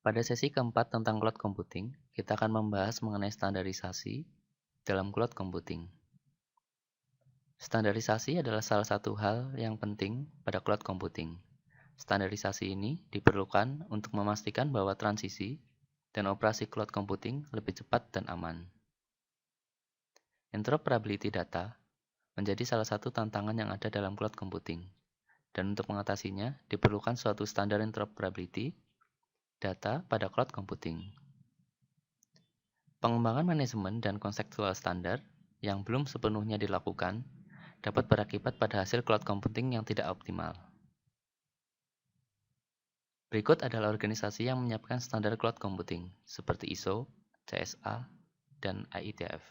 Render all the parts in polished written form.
Pada sesi keempat tentang cloud computing, kita akan membahas mengenai standarisasi dalam cloud computing. Standarisasi adalah salah satu hal yang penting pada cloud computing. Standarisasi ini diperlukan untuk memastikan bahwa transisi dan operasi cloud computing lebih cepat dan aman. Interoperability data menjadi salah satu tantangan yang ada dalam cloud computing, dan untuk mengatasinya diperlukan suatu standar interoperability data pada cloud computing. Pengembangan manajemen dan konseptual standar yang belum sepenuhnya dilakukan dapat berakibat pada hasil cloud computing yang tidak optimal. Berikut adalah organisasi yang menyiapkan standar cloud computing, seperti ISO, CSA, dan IETF.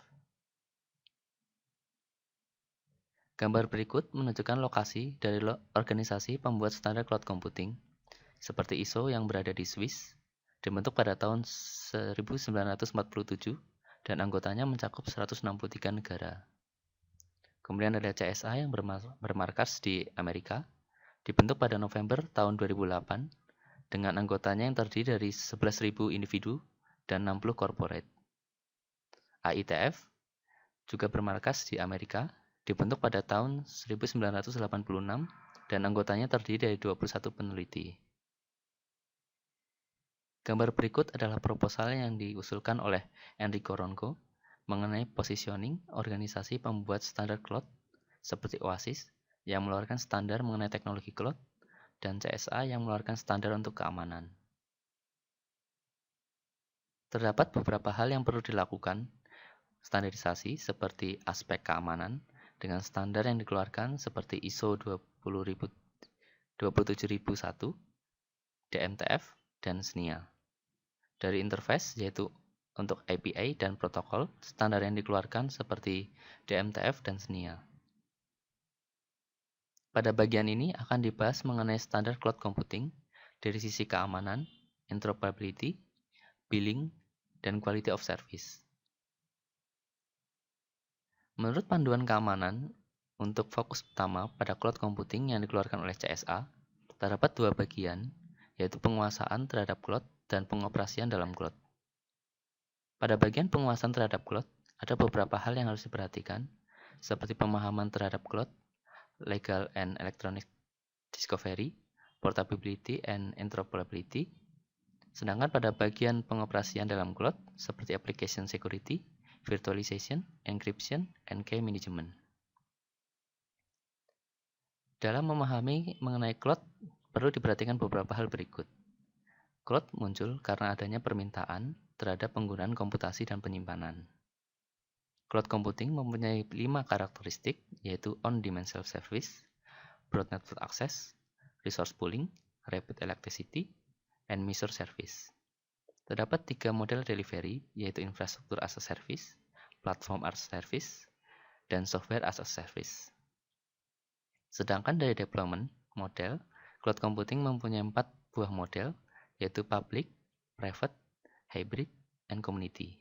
Gambar berikut menunjukkan lokasi dari organisasi pembuat standar cloud computing, seperti ISO yang berada di Swiss, dibentuk pada tahun 1947 dan anggotanya mencakup 163 negara. Kemudian ada CSA yang bermarkas di Amerika, dibentuk pada November tahun 2008 dengan anggotanya yang terdiri dari 11.000 individu dan 60 corporate. IETF juga bermarkas di Amerika, dibentuk pada tahun 1986 dan anggotanya terdiri dari 21 peneliti. Gambar berikut adalah proposal yang diusulkan oleh Enrico Ronco mengenai positioning organisasi pembuat standar cloud seperti Oasis yang mengeluarkan standar mengenai teknologi cloud dan CSA yang mengeluarkan standar untuk keamanan. Terdapat beberapa hal yang perlu dilakukan standarisasi seperti aspek keamanan dengan standar yang dikeluarkan seperti ISO 27001, DMTF, dan SNIA. Dari interface yaitu untuk API dan protokol, standar yang dikeluarkan seperti DMTF dan SNIA. Pada bagian ini akan dibahas mengenai standar cloud computing dari sisi keamanan, interoperability, billing, dan quality of service. Menurut panduan keamanan, untuk fokus utama pada cloud computing yang dikeluarkan oleh CSA, terdapat dua bagian, yaitu penguasaan terhadap cloud dan pengoperasian dalam cloud. Pada bagian penguasaan terhadap cloud, ada beberapa hal yang harus diperhatikan, seperti pemahaman terhadap cloud, legal and electronic discovery, portability and interoperability. Sedangkan pada bagian pengoperasian dalam cloud, seperti application security, virtualization, encryption, and key management. Dalam memahami mengenai cloud, perlu diperhatikan beberapa hal berikut. Cloud muncul karena adanya permintaan terhadap penggunaan komputasi dan penyimpanan. Cloud computing mempunyai 5 karakteristik, yaitu on-demand self-service, broad network access, resource pooling, rapid electricity, and measure service. Terdapat 3 model delivery, yaitu infrastruktur as a service, platform as a service, dan software as a service. Sedangkan dari deployment model, cloud computing mempunyai 4 buah model, yaitu public, private, hybrid, and community.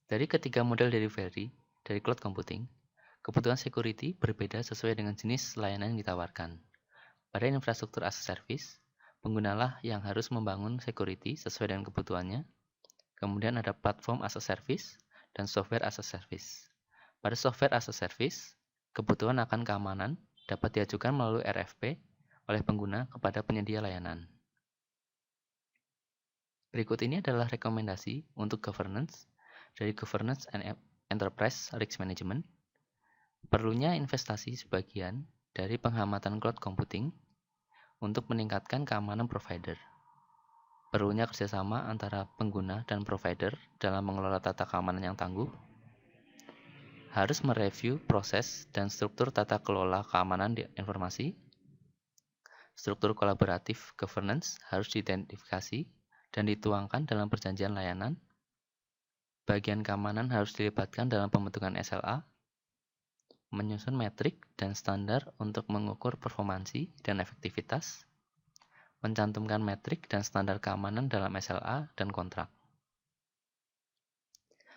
Dari ketiga model delivery dari cloud computing, kebutuhan security berbeda sesuai dengan jenis layanan yang ditawarkan. Pada infrastruktur as a service, penggunalah yang harus membangun security sesuai dengan kebutuhannya. Kemudian ada platform as a service dan software as a service. Pada software as a service, kebutuhan akan keamanan dapat diajukan melalui RFP oleh pengguna kepada penyedia layanan. Berikut ini adalah rekomendasi untuk governance dari Governance and Enterprise Risk Management. Perlunya investasi sebagian dari pengamatan cloud computing untuk meningkatkan keamanan provider. Perlunya kerjasama antara pengguna dan provider dalam mengelola tata keamanan yang tangguh. Harus mereview proses dan struktur tata kelola keamanan informasi. Struktur kolaboratif governance harus diidentifikasi dan dituangkan dalam perjanjian layanan. Bagian keamanan harus dilibatkan dalam pembentukan SLA. Menyusun metrik dan standar untuk mengukur performansi dan efektivitas, mencantumkan metrik dan standar keamanan dalam SLA dan kontrak.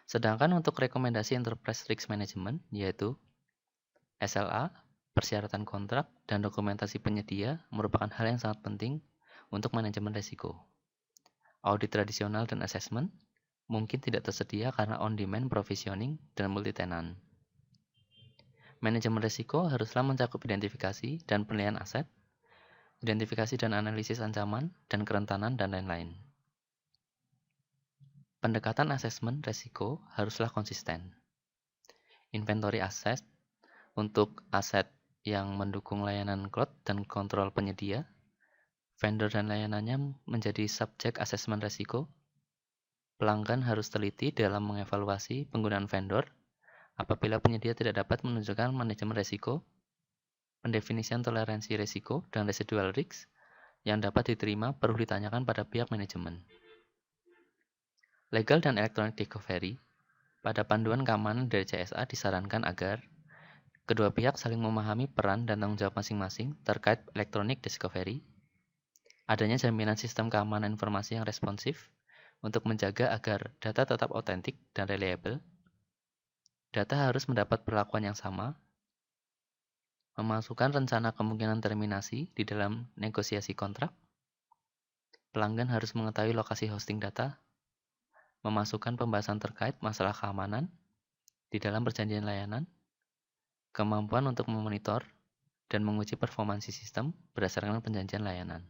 Sedangkan untuk rekomendasi Enterprise Risk Management, yaitu SLA, persyaratan kontrak, dan dokumentasi penyedia merupakan hal yang sangat penting untuk manajemen risiko. Audit tradisional dan assessment mungkin tidak tersedia karena on-demand provisioning dan multi-tenant. Manajemen risiko haruslah mencakup identifikasi dan penilaian aset, identifikasi dan analisis ancaman dan kerentanan, dan lain-lain. Pendekatan asesmen risiko haruslah konsisten. Inventory aset untuk aset yang mendukung layanan cloud dan kontrol penyedia, vendor dan layanannya menjadi subjek asesmen risiko. Pelanggan harus teliti dalam mengevaluasi penggunaan vendor apabila penyedia tidak dapat menunjukkan manajemen risiko, pendefinisian toleransi risiko, dan residual risk yang dapat diterima perlu ditanyakan pada pihak manajemen. Legal dan electronic discovery. Pada panduan keamanan dari CSA disarankan agar kedua pihak saling memahami peran dan tanggung jawab masing-masing terkait electronic discovery, adanya jaminan sistem keamanan informasi yang responsif untuk menjaga agar data tetap otentik dan reliable. Data harus mendapat perlakuan yang sama, memasukkan rencana kemungkinan terminasi di dalam negosiasi kontrak. Pelanggan harus mengetahui lokasi hosting data, memasukkan pembahasan terkait masalah keamanan di dalam perjanjian layanan, kemampuan untuk memonitor dan menguji performansi sistem berdasarkan perjanjian layanan.